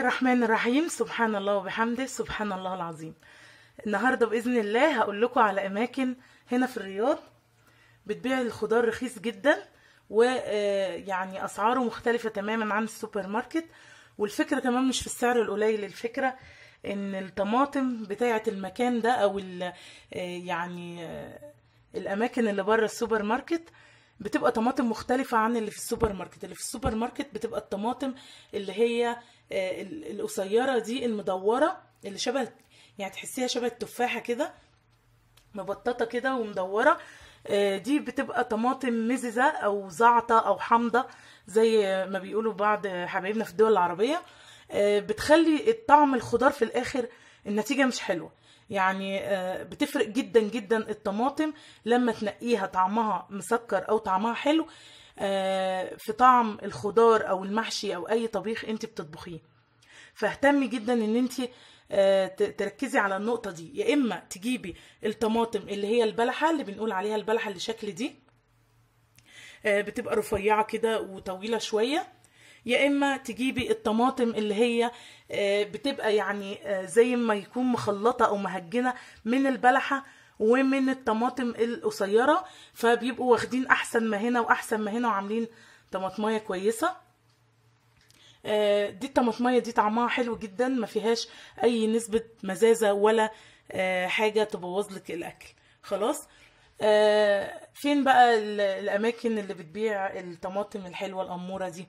الرحمن الرحيم. سبحان الله وبحمده، سبحان الله العظيم. النهاردة بإذن الله هقول لكم على أماكن هنا في الرياض بتبيع الخضار رخيص جدا، ويعني أسعاره مختلفة تماما عن السوبر ماركت. والفكرة كمان مش في السعر القليل، الفكرة إن الطماطم بتاعة المكان ده أو يعني الأماكن اللي بره السوبر ماركت بتبقى طماطم مختلفة عن اللي في السوبر ماركت. اللي في السوبر ماركت بتبقى الطماطم اللي هي القصيرة دي المدورة، اللي شبه يعني تحسيها شبه التفاحة كده، مبططة كده ومدورة. دي بتبقى طماطم مززة أو زعطة أو حامضة زي ما بيقولوا بعض حبايبنا في الدول العربية. بتخلي الطعم الخضار في الآخر النتيجة مش حلوة. يعني بتفرق جدا جدا الطماطم لما تنقيها طعمها مسكر أو طعمها حلو في طعم الخضار أو المحشي أو أي طبيخ انت بتطبخيه. فاهتمي جدا ان انت تركزي على النقطة دي. يا اما تجيبي الطماطم اللي هي البلحة اللي بنقول عليها البلحة اللي شكل دي، بتبقى رفيعة كده وطويلة شوية. يا اما تجيبي الطماطم اللي هي بتبقى يعني زي ما يكون مخلطة او مهجنة من البلحة ومن الطماطم القصيرة، فبيبقوا واخدين احسن ما هنا واحسن ما هنا وعاملين طماطمية كويسة. دي الطماطمية دي طعمها حلو جدا، ما فيهاش اي نسبة مزازة ولا حاجة تبوظ لك الاكل. خلاص. فين بقى الاماكن اللي بتبيع الطماطم الحلوة الامورة دي؟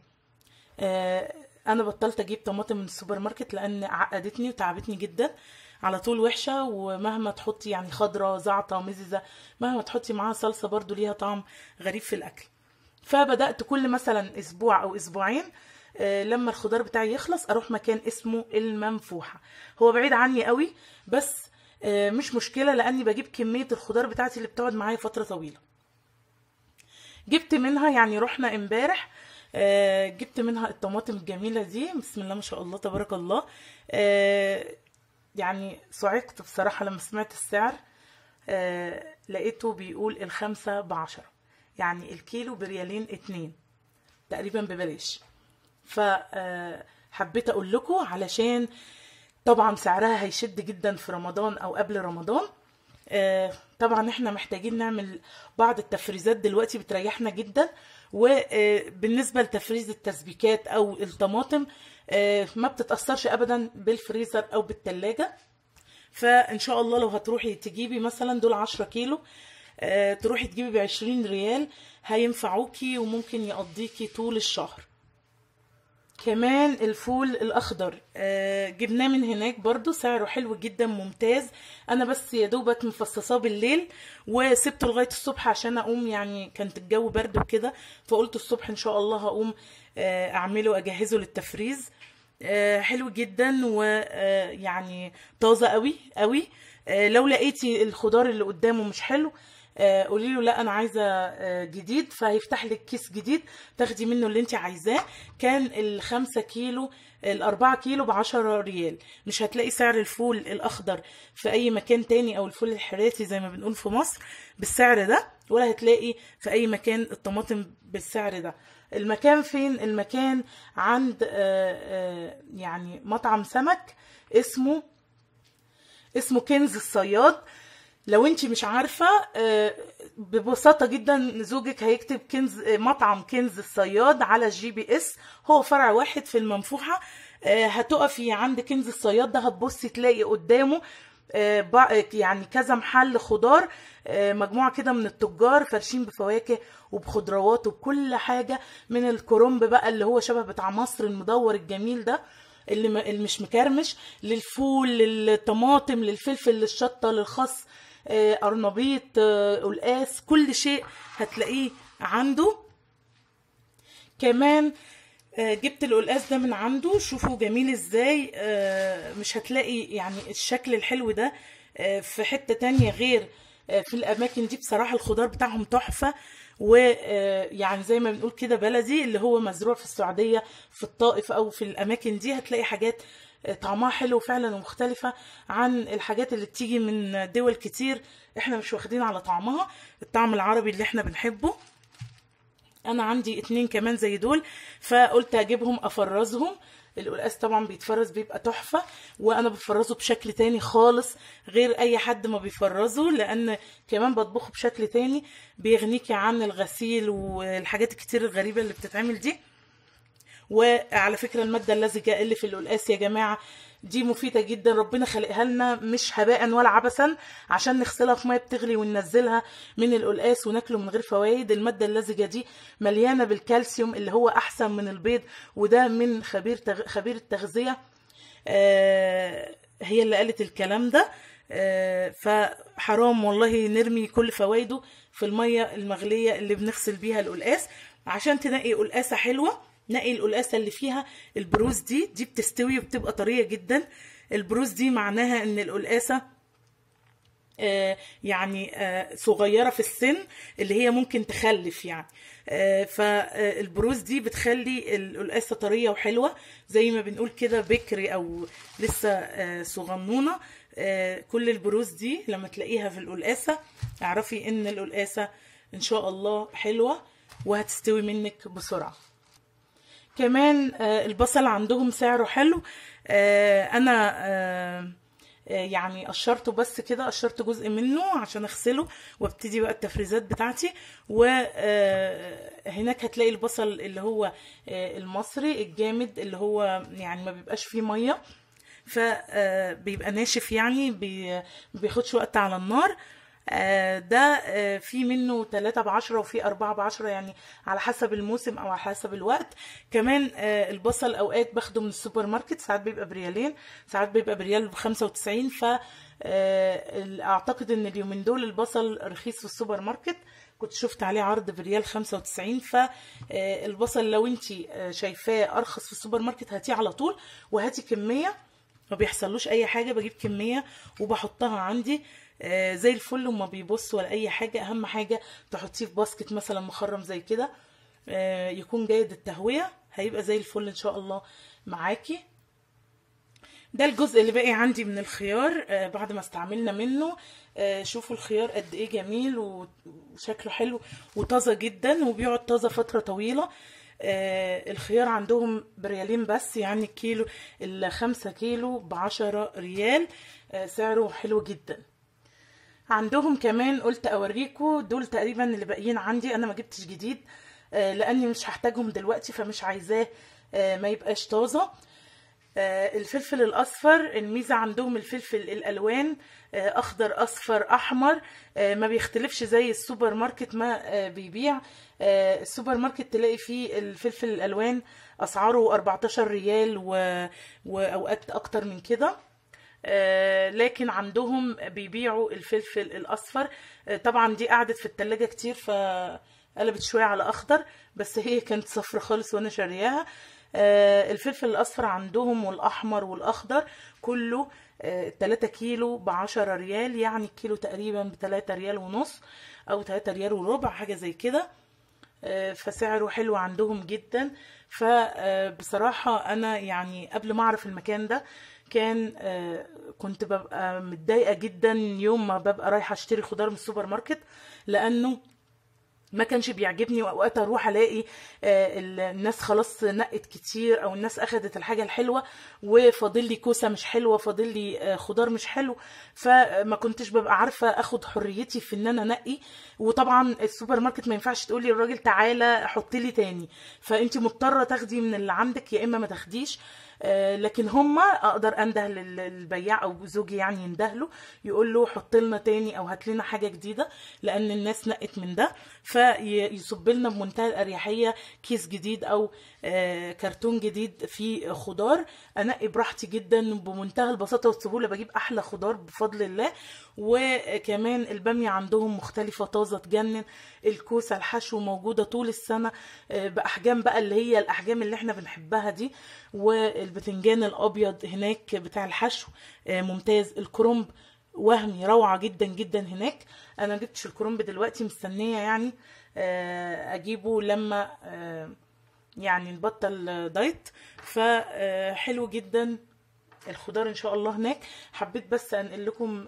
انا بطلت اجيب طماطم من السوبر ماركت لان عقدتني وتعبتني جدا، على طول وحشة. ومهما تحطي يعني خضرة زعطة مززة، مهما تحطي معاها صلصة برضو ليها طعم غريب في الاكل. فبدأت كل مثلا اسبوع او اسبوعين لما الخضار بتاعي يخلص اروح مكان اسمه المنفوحة. هو بعيد عني قوي بس مش مشكلة، لاني بجيب كمية الخضار بتاعتي اللي بتقعد معايا فترة طويلة. جبت منها يعني رحنا امبارح جبت منها الطماطم الجميلة دي، بسم الله ما شاء الله تبارك الله. يعني صعقت بصراحة لما سمعت السعر. لقيته بيقول 5 ب10، يعني الكيلو ب2 تقريبا ببلاش. فحبيت اقول لكم علشان طبعا سعرها هيشد جدا في رمضان او قبل رمضان. طبعا احنا محتاجين نعمل بعض التفريزات دلوقتي بتريحنا جدا. وبالنسبة لتفريز التسبيكات او الطماطم ما بتتأثرش ابدا بالفريزر او بالتلاجة. فان شاء الله لو هتروحي تجيبي مثلا دول 10 كيلو تروحي تجيبي ب20 ريال هينفعوكي وممكن يقضيكي طول الشهر. كمان الفول الاخضر جبناه من هناك برضو، سعره حلو جدا ممتاز. انا بس يا دوبك مفصصاه بالليل وسبته لغايه الصبح عشان اقوم، يعني كانت الجو برد وكده، فقلت الصبح ان شاء الله هقوم اعمله اجهزه للتفريز. حلو جدا ويعني طازه قوي قوي. لو لقيتي الخضار اللي قدامه مش حلو قولي له لا انا عايزه جديد، فهيفتح لك كيس جديد تاخدي منه اللي انت عايزاه. كان ال5 كيلو ال4 كيلو ب10 ريال. مش هتلاقي سعر الفول الاخضر في اي مكان تاني او الفول الحراتي زي ما بنقول في مصر بالسعر ده، ولا هتلاقي في اي مكان الطماطم بالسعر ده. المكان فين؟ المكان عند يعني مطعم سمك اسمه كنز الصياد. لو انت مش عارفة ببساطة جدا زوجك هيكتب مطعم كنز الصياد على الGPS. هو فرع واحد في المنفوحة. هتقفي عند كنز الصياد ده هتبصي تلاقي قدامه يعني كذا محل خضار، مجموعة كده من التجار فرشين بفواكه وبخضروات وبكل حاجة، من الكرنب بقى اللي هو شبه بتاع مصر المدور الجميل ده اللي مش مكرمش، للفول للطماطم للفلفل للشطة للخس قرنبيط قلقاس، كل شيء هتلاقيه عنده. كمان جبت القلقاس ده من عنده، شوفوا جميل ازاي. مش هتلاقي يعني الشكل الحلو ده في حتة تانية غير في الاماكن دي. بصراحة الخضار بتاعهم تحفة، ويعني زي ما بنقول كده بلدي، اللي هو مزروع في السعودية في الطائف او في الاماكن دي. هتلاقي حاجات طعمها حلو فعلا ومختلفة عن الحاجات اللي بتيجي من دول كتير احنا مش واخدين على طعمها، الطعم العربي اللي احنا بنحبه. انا عندي 2 كمان زي دول، فقلت اجيبهم افرزهم القلقاس طبعا بيتفرز بيبقى تحفة، وانا بفرزه بشكل تاني خالص غير اي حد ما بيفرزه، لان كمان بطبخه بشكل تاني بيغنيكي عن الغسيل والحاجات الكتير الغريبة اللي بتتعمل دي. وعلى فكرة المادة اللزجة اللي في القلقاس يا جماعة دي مفيدة جدا، ربنا خلقها لنا مش هباء ولا عبثا عشان نغسلها في ميه بتغلي وننزلها من القلقاس وناكله من غير فوائد. المادة اللزجة دي مليانة بالكالسيوم اللي هو أحسن من البيض، وده من خبير التغذية هي اللي قالت الكلام ده. فحرام والله نرمي كل فوائده في المية المغلية اللي بنغسل بيها القلقاس. عشان تنقي قلقاسة حلوة نقي القلقاسة اللي فيها البروز دي بتستوي وبتبقى طرية جدا. البروز دي معناها ان القلقاسة يعني صغيرة في السن اللي هي ممكن تخلف يعني. فالبروز دي بتخلي القلقاسة طرية وحلوة زي ما بنقول كده بكري او لسه صغنونة. كل البروز دي لما تلاقيها في القلقاسة اعرفي ان القلقاسة ان شاء الله حلوة وهتستوي منك بسرعة. كمان البصل عندهم سعره حلو. انا يعني قشرته بس كده، قشرت جزء منه عشان اغسله وابتدي بقى التفريزات بتاعتي. وهناك هتلاقي البصل اللي هو المصري الجامد اللي هو يعني ما بيبقاش فيه ميه، فبيبقى ناشف يعني بياخدش وقت على النار. ده في منه 3 ب10 وفي 4 ب10 يعني على حسب الموسم او على حسب الوقت. كمان البصل اوقات باخده من السوبر ماركت، ساعات بيبقى بريالين ساعات بيبقى بريال ب95. اعتقد ان اليومين دول البصل رخيص في السوبر ماركت، كنت شفت عليه عرض بريال 95. فالبصل لو انت شايفاه ارخص في السوبر ماركت هاتيه على طول وهاتي كمية، ما بيحصلوش اي حاجة، بجيب كمية وبحطها عندي زي الفل وما بيبص ولا اي حاجة. اهم حاجة تحطيه في باسكت مثلا مخرم زي كده يكون جيد التهوية، هيبقى زي الفل ان شاء الله معاكي. ده الجزء اللي باقي عندي من الخيار بعد ما استعملنا منه. شوفوا الخيار قد ايه جميل وشكله حلو وطازة جدا وبيقعد طازة فترة طويلة. الخيار عندهم بريالين بس، يعني الكيلو 5 كيلو ب10 ريال، سعره حلو جدا. عندهم كمان قلت اوريكم دول تقريبا اللي باقيين عندي، انا ما جبتش جديد لاني مش هحتاجهم دلوقتي فمش عايزاه ما يبقاش طازه. الفلفل الاصفر، الميزه عندهم الفلفل الالوان اخضر اصفر احمر، ما بيختلفش زي السوبر ماركت ما بيبيع. السوبر ماركت تلاقي فيه الفلفل الالوان اسعاره 14 ريال واوقات اكتر من كده، لكن عندهم بيبيعوا الفلفل الاصفر. طبعا دي قعدت في التلاجة كتير فقلبت شوية على اخضر، بس هي كانت صفر خالص وانا شارياها. الفلفل الاصفر عندهم والاحمر والاخضر كله 3 كيلو ب10 ريال، يعني الكيلو تقريبا ب3 ريال ونص او 3 ريال وربع حاجة زي كده. فسعره حلو عندهم جدا. فبصراحة انا يعني قبل ما اعرف المكان ده كنت ببقى متضايقة جدا يوم ما ببقى رايحة اشتري خضار من السوبر ماركت، لانه ما كانش بيعجبني، واوقات اروح الاقي الناس خلاص نقت كتير او الناس اخدت الحاجه الحلوه وفاضل لي كوسه مش حلوه، فاضل لي خضار مش حلو، فما كنتش ببقى عارفه اخد حريتي في ان انا انقي. وطبعا السوبر ماركت ما ينفعش تقولي للراجل تعالى حط لي تاني، فانت مضطره تاخدي من اللي عندك يا اما ما تاخديش. لكن هما اقدر انده للبياع او زوجي يعني يندهله يقول له حط لنا تاني او هات لنا حاجه جديده، لان الناس نقت من ده، فيصب لنا بمنتهى الاريحيه كيس جديد او كرتون جديد فيه خضار، انقي براحتي جدا بمنتهى البساطه والسهوله، بجيب احلى خضار بفضل الله. وكمان الباميه عندهم مختلفه طازه تجنن، الكوسه الحشو موجوده طول السنه باحجام بقى اللي هي الاحجام اللي احنا بنحبها دي، والبتنجان الابيض هناك بتاع الحشو ممتاز، الكرنب وهمي روعه جدا جدا هناك. انا جبتش الكرنب دلوقتي مستنيه يعني اجيبه لما يعني نبطل دايت، فحلو جدا الخضار ان شاء الله هناك. حبيت بس انقل لكم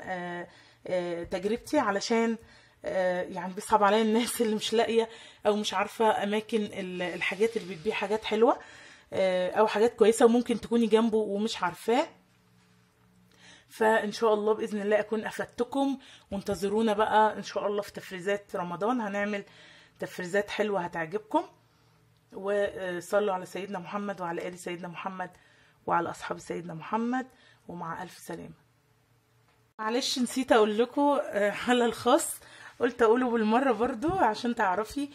تجربتي علشان يعني بيصعب عليا الناس اللي مش لاقيه او مش عارفه اماكن الحاجات اللي بتبيع حاجات حلوه. او حاجات كويسة وممكن تكوني جنبه ومش عارفاه. فان شاء الله باذن الله اكون افدتكم، وانتظرونا بقى ان شاء الله في تفريزات رمضان، هنعمل تفريزات حلوة هتعجبكم. وصلوا على سيدنا محمد وعلى آل سيدنا محمد وعلى أصحاب سيدنا محمد، ومع ألف سلامة. معلش نسيت أقول لكم على الخاص، قلت أقوله بالمرة برضو عشان تعرفي.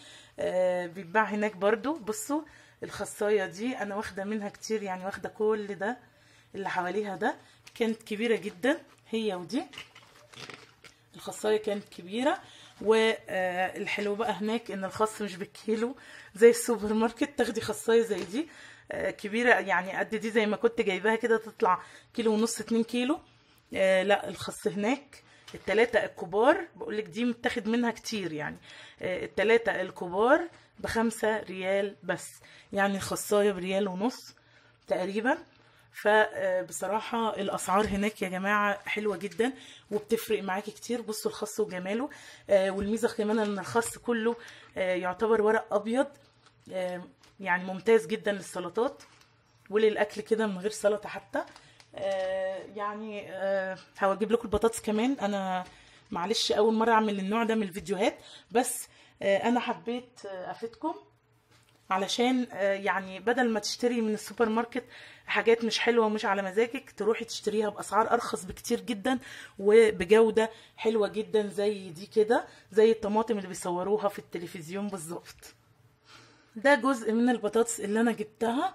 بيتباع هناك برضو. بصوا الخصاية دي أنا واخدة منها كتير، يعني واخدة كل ده اللي حواليها ده، كانت كبيرة جدا هي ودي. الخصاية كانت كبيرة. والحلو بقى هناك ان الخس مش بالكيلو زي السوبر ماركت، تاخدي خصاية زي دي كبيرة، يعني قد دي زي ما كنت جايباها كده تطلع كيلو ونص 2 كيلو. لا الخس هناك التلاتة الكبار بقولك دي متاخد منها كتير، يعني التلاتة الكبار ب5 ريال بس، يعني الخصاية بريال ونص تقريبا. فبصراحة الأسعار هناك يا جماعة حلوة جدا وبتفرق معاكي كتير. بصوا الخس وجماله. والميزة كمان ان الخس كله يعتبر ورق أبيض، يعني ممتاز جدا للسلطات وللأكل كده من غير سلطة حتى. يعني هجيب لكم البطاطس كمان. أنا معلش أول مرة أعمل النوع ده من الفيديوهات، بس أنا حبيت أفيدكم علشان يعني بدل ما تشتري من السوبر ماركت حاجات مش حلوة ومش على مزاجك، تروحي تشتريها بأسعار أرخص بكتير جدا وبجودة حلوة جدا زي دي كده، زي الطماطم اللي بيصوروها في التلفزيون بالظبط. ده جزء من البطاطس اللي أنا جبتها.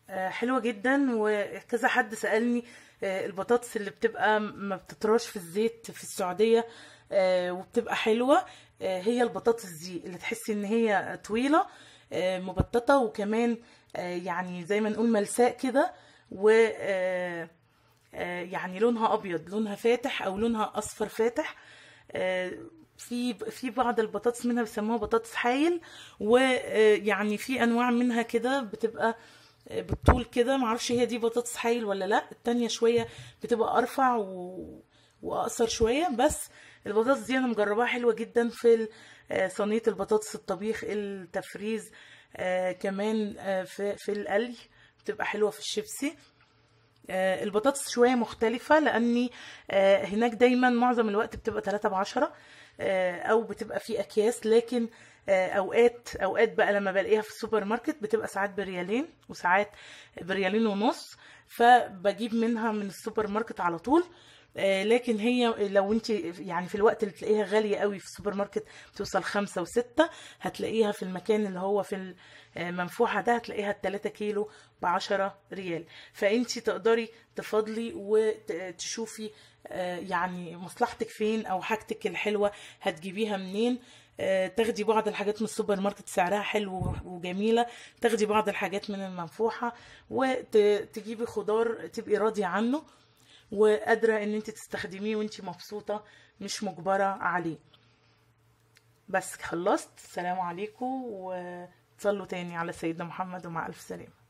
حلوة جدا. وكذا حد سألني البطاطس اللي بتبقى ما بتطراش في الزيت في السعودية وبتبقى حلوة، هي البطاطس دي اللي تحسي ان هي طويلة مبططة، وكمان يعني زي ما نقول ملساء كده، و يعني لونها ابيض، لونها فاتح او لونها اصفر فاتح. في بعض البطاطس منها بيسموها بطاطس حايل، ويعني في انواع منها كده بتبقى بالطول كده، معرفش هي دي بطاطس حايل ولا لا. التانية شوية بتبقى ارفع واقصر شوية. بس البطاطس دي انا مجرباها حلوة جدا في صينية البطاطس الطبيخ التفريز، كمان في القلي بتبقى حلوة في الشيبسي. البطاطس شوية مختلفة لأني هناك دايما معظم الوقت بتبقى 3 ب10 أو بتبقى في أكياس، لكن أوقات بقى لما بلاقيها في السوبر ماركت بتبقى ساعات بريالين وساعات بريالين ونص، فبجيب منها من السوبر ماركت على طول. لكن هي لو انت يعني في الوقت اللي تلاقيها غالية قوي في السوبر ماركت بتوصل 5 و6، هتلاقيها في المكان اللي هو في المنفوحة ده هتلاقيها 3 كيلو ب10 ريال. فانت تقدري تفضلي وتشوفي يعني مصلحتك فين او حاجتك الحلوة هتجيبيها منين. تاخدي بعض الحاجات من السوبر ماركت سعرها حلو وجميلة، تاخدي بعض الحاجات من المنفوحة، وتجيبي خضار تبقي راضية عنه وقادرة ان انت تستخدميه وانت مبسوطة مش مجبرة عليه. بس خلصت. السلام عليكم، وتصلوا تاني على سيدنا محمد ومع ألف سلامة.